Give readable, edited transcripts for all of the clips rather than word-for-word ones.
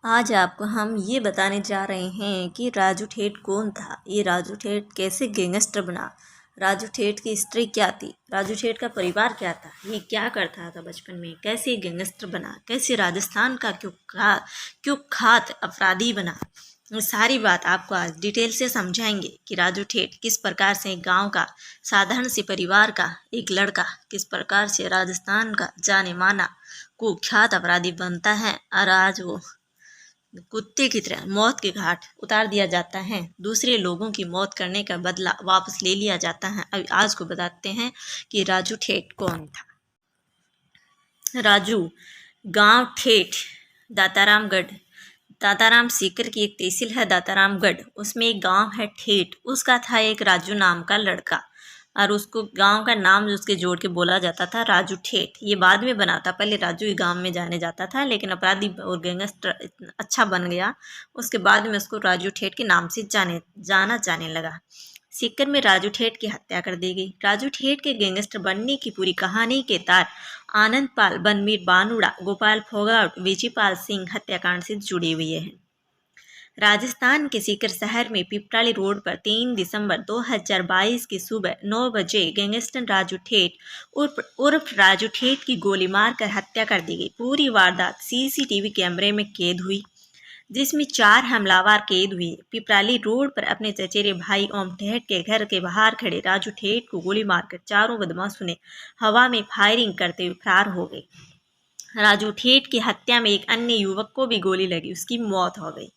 आज आपको हम ये बताने जा रहे हैं कि राजू ठेठ कौन था। ये राजू ठेठ कैसे गैंगस्टर बना, राजू ठेठ की स्त्री क्या थी, राजू ठेठ का परिवार क्या था, ये क्या करता था बचपन में, कैसे ये गैंगस्टर बना, कैसे राजस्थान का कुख्यात अपराधी बना। ये सारी बात आपको आज डिटेल से समझाएंगे कि राजू ठेठ किस प्रकार से एक गांव का साधारण से परिवार का एक लड़का किस प्रकार से राजस्थान का जाने माना कुख्यात अपराधी बनता है और आज वो कुत्ते की तरह मौत के घाट उतार दिया जाता है। दूसरे लोगों की मौत करने का बदला वापस ले लिया जाता है। अब आज को बताते हैं कि राजू ठेठ कौन था। राजू गांव ठेठ दातारामगढ़, दाताराम सीकर की एक तहसील है दातारामगढ़, उसमें एक गांव है ठेठ। उसका था एक राजू नाम का लड़का और उसको गांव का नाम उसके जोड़ के बोला जाता था राजू ठेठ। ये बाद में बना था, पहले राजू ही गांव में जाने जाता था, लेकिन अपराधी और गैंगस्टर इतना अच्छा बन गया उसके बाद में उसको राजू ठेठ के नाम से जाना जाने लगा। सीकर में राजू ठेठ की हत्या कर दी गई। राजू ठेठ के गैंगस्टर बनने की पूरी कहानी के तार आनंद पाल, बनवीर बानुड़ा, गोपाल फोगाट, विजयपाल सिंह हत्याकांड से जुड़े हुए हैं। राजस्थान के सीकर शहर में पिपराली रोड पर 3 दिसंबर 2022 की सुबह 9 बजे गैंगस्टर राजू ठेठ उर्फ राजू ठेठ की गोली मारकर हत्या कर दी गई। पूरी वारदात सीसीटीवी कैमरे में कैद हुई, जिसमें 4 हमलावर कैद हुए। पिपराली रोड पर अपने चचेरे भाई ओम ठेठ के घर के बाहर खड़े राजू ठेठ को गोली मारकर चारों बदमाशों ने हवा में फायरिंग करते हुए फरार हो गए। राजू ठेठ की हत्या में एक अन्य युवक को भी गोली लगी, उसकी मौत हो गई।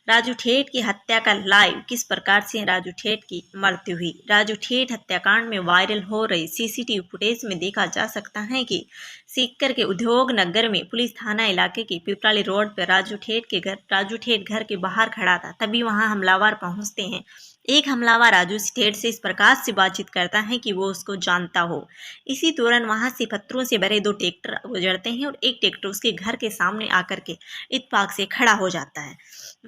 राजू ठेठ की हत्या का लाइव किस प्रकार से राजू ठेठ की मृत्यु हुई। राजू ठेठ हत्याकांड में वायरल हो रही सीसीटीवी फुटेज में देखा जा सकता है कि सीकर के उद्योग नगर में पुलिस थाना इलाके की पिपराली रोड पर राजू ठेठ घर के बाहर खड़ा था। तभी वहां हमलावर पहुंचते हैं। एक हमलावर राजू ठेठ से इस प्रकार से बातचीत करता है कि वो उसको जानता हो। इसी दौरान वहां से पत्थरों से भरे 2 ट्रैक्टर गुजरते हैं और एक ट्रैक्टर उसके घर के सामने आकर के इत्तेफाक से खड़ा हो जाता है,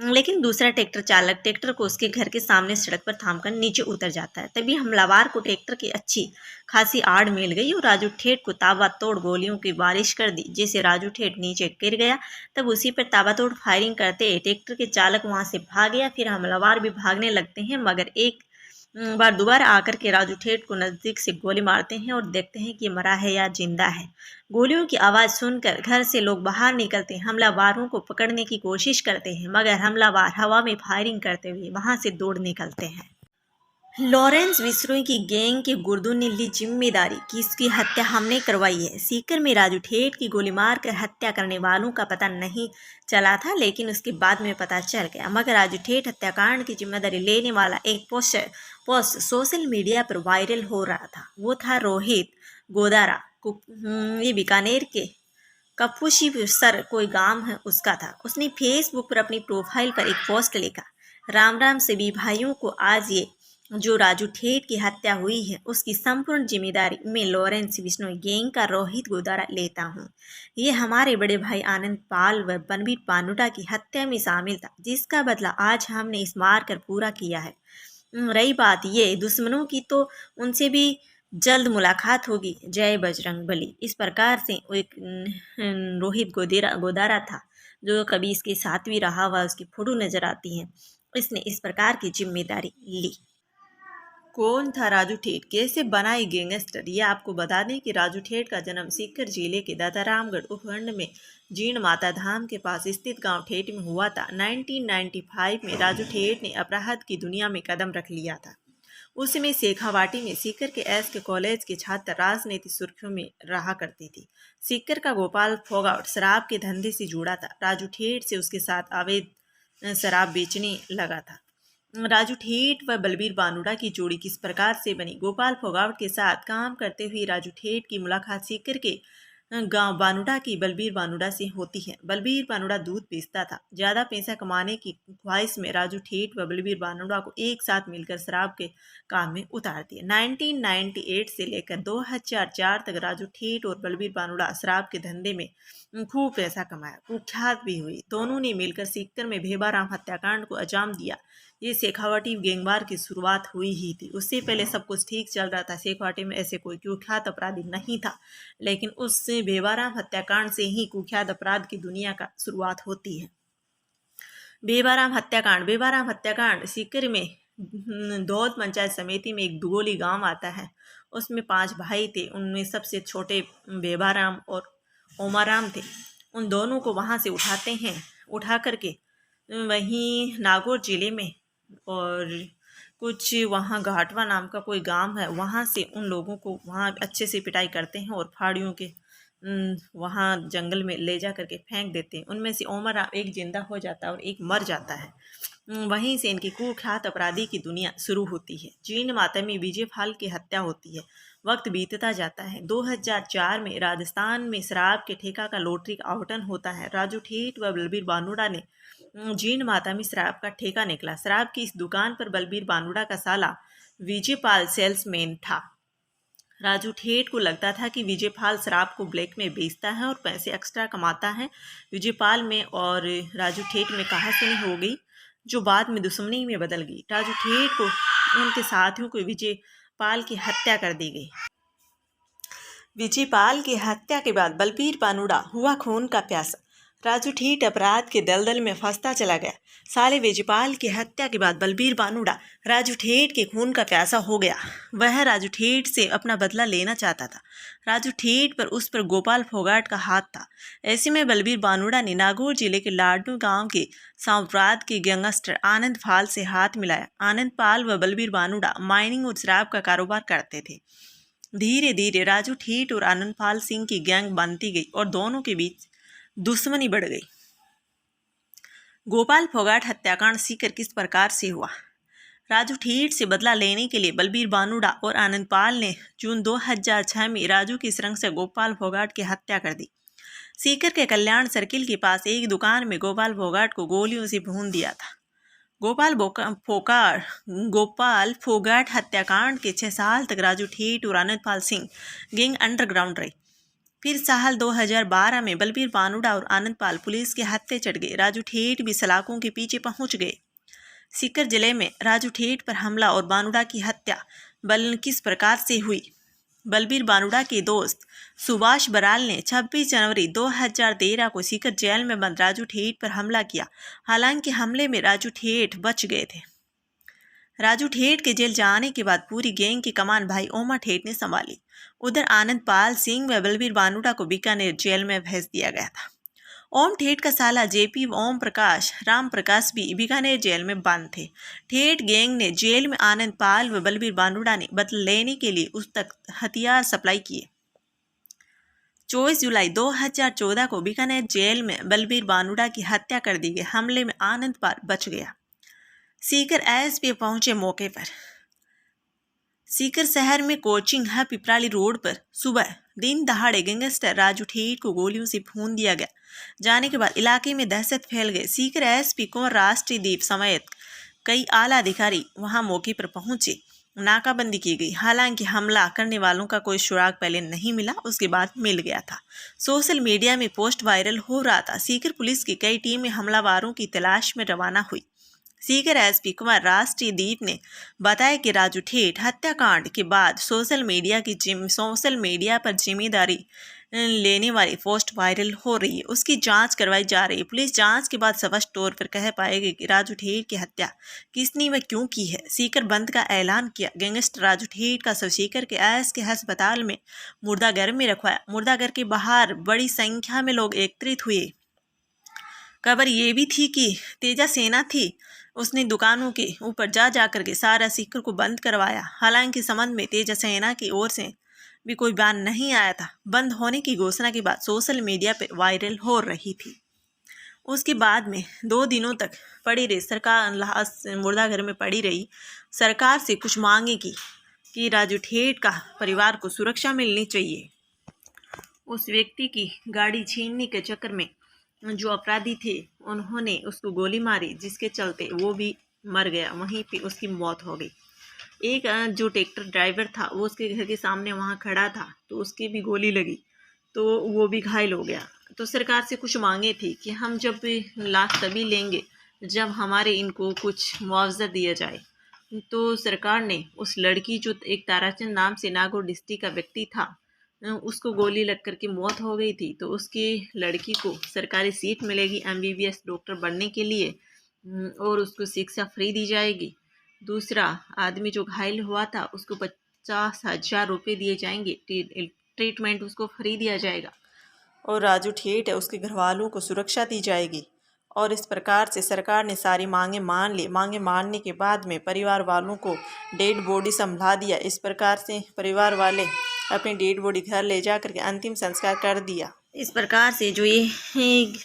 लेकिन दूसरा ट्रैक्टर चालक ट्रैक्टर को उसके घर के सामने सड़क पर थामकर नीचे उतर जाता है। तभी हमलावर को ट्रैक्टर की अच्छी खासी आड़ मिल गई और राजू ठेठ को ताबड़तोड़ गोलियों की बारिश कर दी, जिससे राजू ठेठ नीचे गिर गया। तब उसी पर ताबड़तोड़ फायरिंग करते ट्रैक्टर के चालक वहां से भाग गया। फिर हमलावर भी भागने लगते हैं, मगर एक बार दोबारा आकर के राजू ठेठ को नजदीक से गोली मारते हैं और देखते हैं कि मरा है या जिंदा है। गोलियों की आवाज सुनकर घर से लोग बाहर निकलते हैं, हमलावरों को पकड़ने की कोशिश करते हैं, मगर हमलावर हवा में फायरिंग करते हुए वहां से दौड़ निकलते हैं। लॉरेंस विश्नोई की गैंग के गुर्दों ने ली जिम्मेदारी कि इसकी हत्या हमने करवाई है। सीकर में राजू ठेठ की गोली मारकर हत्या करने वालों का पता नहीं चला था, लेकिन उसके बाद में पता चल गया। मगर राजू ठेठ हत्याकांड की जिम्मेदारी लेने वाला एक पोस्ट सोशल मीडिया पर वायरल हो रहा था। वो था रोहित गोदारा। ये बीकानेर के कपूशी सर कोई गांव है उसका था। उसने फेसबुक पर अपनी प्रोफाइल पर एक पोस्ट लिखा, राम राम सभी भाइयों को, आज ये जो राजू ठेठ की हत्या हुई है उसकी संपूर्ण जिम्मेदारी मैं लॉरेंस विश्नोई गैंग का रोहित गोदारा लेता हूँ। ये हमारे बड़े भाई आनंद पाल व बनवीर पानुटा की हत्या में शामिल था, जिसका बदला आज हमने इस मार कर पूरा किया है। रही बात ये दुश्मनों की, तो उनसे भी जल्द मुलाकात होगी। जय बजरंग बली। इस प्रकार से वो एक रोहित गोदारा था जो कभी इसके साथ भी रहा हुआ, उसकी फोटो नजर आती है। इसने इस प्रकार की जिम्मेदारी ली। कौन था राजू ठेठ, कैसे बना ये गैंगस्टर, ये आपको बता दें कि राजू ठेठ का जन्म सीकर जिले के दातारामगढ़ उपखंड में जीण माता धाम के पास स्थित गांव ठेठ में हुआ था। 1995 में राजू ठेठ ने अपराध की दुनिया में कदम रख लिया था। उस समय शेखावाटी में सीकर के के कॉलेज के छात्र राजनीतिक सुर्खियों में रहा करती थी। सीकर का गोपाल फोगाट शराब के धंधे से जुड़ा था। राजू ठेठ से उसके साथ अवैध शराब बेचने लगा था। राजू ठेठ व बलबीर बानुड़ा की जोड़ी किस प्रकार से बनी। गोपाल फोगाट के साथ काम करते हुए राजू ठेठ की मुलाकात सीकर के गांव बानुड़ा की बलबीर बानुड़ा से होती है। बलबीर बानुड़ा दूध बेचता था। ज्यादा पैसा कमाने की ख्वाहिश में राजू ठेठ व बलबीर बानुड़ा को एक साथ मिलकर शराब के काम में उतार दिया। 1998 से लेकर 2004 तक राजू ठेठ और बलबीर बानुड़ा शराब के धंधे में खूब पैसा कमाया, कुख्यात भी हुई। दोनों ने मिलकर सीकर में भेबाराम हत्याकांड को अंजाम दिया। ये शेखावाटी गैंगवार की शुरुआत हुई ही थी। उससे पहले सब कुछ ठीक चल रहा था। शेखावाटी में ऐसे कोई कुख्यात अपराधी नहीं था, लेकिन उससे भेबाराम हत्याकांड से ही कुख्यात अपराध की दुनिया का शुरुआत होती है। बेबाराम हत्याकांड। बेबाराम हत्याकांड सीकर में धौद पंचायत समिति में एक दुगोली गांव आता है। उसमें 5 भाई थे। उनमें सबसे छोटे बेबाराम और ओमाराम थे। उन दोनों को वहां से उठाते हैं। उठा करके वहीं नागौर जिले में और कुछ वहाँ घाटवा नाम का कोई गांव है, वहाँ से उन लोगों को वहाँ अच्छे से पिटाई करते हैं और फाड़ियों के वहाँ जंगल में ले जा करके फेंक देते हैं। उनमें से ओमर एक जिंदा हो जाता है और एक मर जाता है। वहीं से इनकी कुख्यात अपराधी की दुनिया शुरू होती है। जीर्ण मातमी विजय फाल की हत्या होती है। वक्त बीतता जाता है। 2004 में राजस्थान में शराब के ठेका का लॉटरी का आवंटन होता है। राजू ठेठ व बलबीर बानुड़ा ने जीर्ण माता में शराब का ठेका निकला। शराब की इस दुकान पर बलबीर बानुड़ा का साला विजयपाल सेल्समैन था। राजू ठेठ को लगता था कि विजयपाल शराब को ब्लैक में बेचता है और पैसे एक्स्ट्रा कमाता है। विजयपाल में और राजू ठेठ में कहासुनी हो गई, जो बाद में दुश्मनी में बदल गई। राजू ठेठ को उनके साथियों को विजयपाल की हत्या कर दी गई। विजयपाल की हत्या के बाद बलबीर बानुड़ा हुआ खून का प्यासा। राजू ठेठ अपराध के दलदल में फंसता चला गया। साले विजयपाल की हत्या के बाद बलबीर बानुड़ा राजू ठेठ के खून का प्यासा हो गया। वह राजू ठेठ से अपना बदला लेना चाहता था। राजू ठेठ पर उस पर गोपाल फोगाट का हाथ था। ऐसे में बलबीर बानुड़ा ने नागौर जिले के लाडनू गांव के सांवरात के गैंगस्टर आनंद पाल से हाथ मिलाया। आनंद पाल व बलबीर बानुड़ा माइनिंग और शराब का कारोबार करते थे। धीरे धीरे राजू ठेठ और आनंद पाल सिंह की गैंग बनती गई और दोनों के बीच दुश्मनी बढ़ गई। गोपाल फोगाट हत्याकांड सीकर किस प्रकार से हुआ? राजू ठेठ से बदला लेने के लिए बलबीर बानुड़ा और आनंद पाल ने जून 2006 में राजू की सुरंग से गोपाल फोगाट की हत्या कर दी। सीकर के कल्याण सर्किल के पास एक दुकान में गोपाल फोगाट को गोलियों से भून दिया था। गोपाल फोगाट हत्याकांड के 6 साल तक राजू ठेठ और आनंद पाल सिंह गैंग अंडरग्राउंड रही। फिर साल 2012 में बलबीर बानुड़ा और आनंद पाल पुलिस के हत्थे चढ़ गए। राजू ठेठ भी सलाखों के पीछे पहुंच गए। सीकर जिले में राजू ठेठ पर हमला और बानुड़ा की हत्या किस प्रकार से हुई? बलबीर बानुड़ा के दोस्त सुभाष बराल ने 26 जनवरी 2013 को सीकर जेल में बंद राजू ठेठ पर हमला किया। हालांकि हमले में राजू ठेठ बच गए थे। राजू ठेठ के जेल जाने के बाद पूरी गैंग की कमान भाई ओमा ठेठ ने संभाली। उधर आनंद पाल सिंह व बलबीर बानुड़ा को बीकानेर जेल में भेज दिया गया था। ओम ठेठ का साला जेपी ओम प्रकाश राम प्रकाश भी बीकानेर जेल में बंद थे। ठेठ गैंग ने जेल में आनंद पाल व बलबीर बानुड़ा ने बदला लेने के लिए उस तक हथियार सप्लाई किए। 24 जुलाई 2014 को बीकानेर जेल में बलबीर बानुड़ा की हत्या कर दी गई। हमले में आनंद पाल बच गया। सीकर एसपी पहुंचे मौके पर। सीकर शहर में कोचिंग है पिपराली रोड पर सुबह दिन दहाड़े गैंगस्टर राजू ठेठ को गोलियों से भून दिया गया। जाने के बाद इलाके में दहशत फैल गई। सीकर एसपी कुंवर राष्ट्रदीप समेत कई आला अधिकारी वहां मौके पर पहुंचे। नाकाबंदी की गई। हालांकि हमला करने वालों का कोई सुराग पहले नहीं मिला, उसके बाद मिल गया था। सोशल मीडिया में पोस्ट वायरल हो रहा था। सीकर पुलिस की कई टीमें हमलावरों की तलाश में रवाना हुई। सीकर एसपी कुमार राष्ट्रदीप ने बताया कि राजू ठेठ हत्याकांड के बाद सोशल मीडिया पर जिम्मेदारी लेने वाली पोस्ट वायरल हो रही है। उसकी जांच करवाई जा रही है। पुलिस जांच के बाद स्पष्ट तौर पर कह पाएगी कि राजू ठेठ की हत्या किसने व क्यों की है। सीकर बंद का ऐलान किया। गैंगस्टर राजू ठेठ का शव सीकर के एसके अस्पताल में मुर्दाघर में रखवाया। मुर्दाघर के बाहर बड़ी संख्या में लोग एकत्रित हुए। खबर ये भी थी कि तेजा सेना थी, उसने दुकानों के ऊपर जा कर के सारा सीकर को बंद करवाया। हालांकि संबंध में तेजा सेना की ओर से भी कोई बयान नहीं आया था। बंद होने की घोषणा के बाद सोशल मीडिया पर वायरल हो रही थी। उसके बाद में 2 दिनों तक पड़ी रही सरकार, मुर्दाघर में पड़ी रही। सरकार से कुछ मांगेगी कि राजू ठेठ का परिवार को सुरक्षा मिलनी चाहिए। उस व्यक्ति की गाड़ी छीनने के चक्कर में जो अपराधी थे उन्होंने उसको गोली मारी, जिसके चलते वो भी मर गया। वहीं पे उसकी मौत हो गई। एक जो ट्रैक्टर ड्राइवर था वो उसके घर के सामने वहाँ खड़ा था, तो उसकी भी गोली लगी, तो वो भी घायल हो गया। तो सरकार से कुछ मांगे थी कि हम जब लाश तभी लेंगे जब हमारे इनको कुछ मुआवजा दिया जाए। तो सरकार ने उस लड़की, जो एक ताराचंद नाम से नागौर डिस्ट्रिक्ट का व्यक्ति था, उसको गोली लग कर के मौत हो गई थी, तो उसकी लड़की को सरकारी सीट मिलेगी MBBS डॉक्टर बनने के लिए। और उसको शिक्षा फ्री दी जाएगी। दूसरा, आदमी जो घायल हुआ था उसको 50,000 रुपये दिए जाएंगे, ट्रीटमेंट उसको फ्री दिया जाएगा। और राजू ठेठ है उसके घर वालों को सुरक्षा दी जाएगी। और इस प्रकार से सरकार ने सारी मांगे मान ली। मांगे मानने के बाद में परिवार वालों को डेड बॉडी संभला दिया। इस प्रकार से परिवार वाले अपनी डेड बॉडी घर ले जा करके अंतिम संस्कार कर दिया। इस प्रकार से जो ये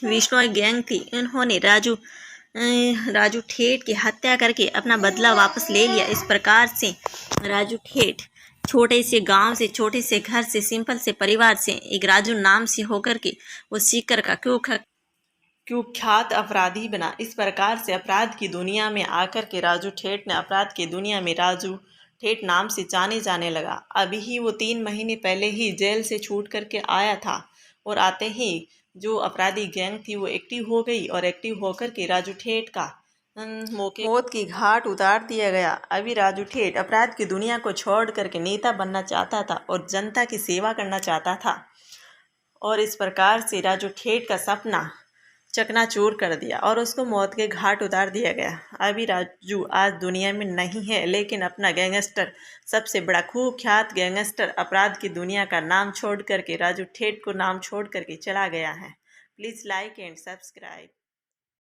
विश्नोई गैंग थी, इन्होंने राजू ठेठ की हत्या करके अपना बदला वापस ले लिया। इस प्रकार से राजू ठेठ छोटे से गांव से, छोटे से घर से, सिंपल से परिवार से एक राजू नाम से होकर के वो सीकर का कुख्यात अपराधी बना। इस प्रकार से अपराध की दुनिया में आकर के राजू ठेठ ने अपराध की दुनिया में राजू ठेठ नाम से जाने लगा। अभी ही वो 3 महीने पहले ही जेल से छूट करके आया था और आते ही जो अपराधी गैंग थी वो एक्टिव हो गई और एक्टिव होकर के राजू ठेठ का मौत की घाट उतार दिया गया। अभी राजू ठेठ अपराध की दुनिया को छोड़ करके नेता बनना चाहता था और जनता की सेवा करना चाहता था और इस प्रकार से राजू ठेठ का सपना चकनाचूर कर दिया और उसको मौत के घाट उतार दिया गया। अभी राजू आज दुनिया में नहीं है, लेकिन अपना गैंगस्टर, सबसे बड़ा कुख्यात गैंगस्टर अपराध की दुनिया का नाम छोड़ करके, राजू ठेठ को नाम छोड़ करके चला गया है। Please like and subscribe.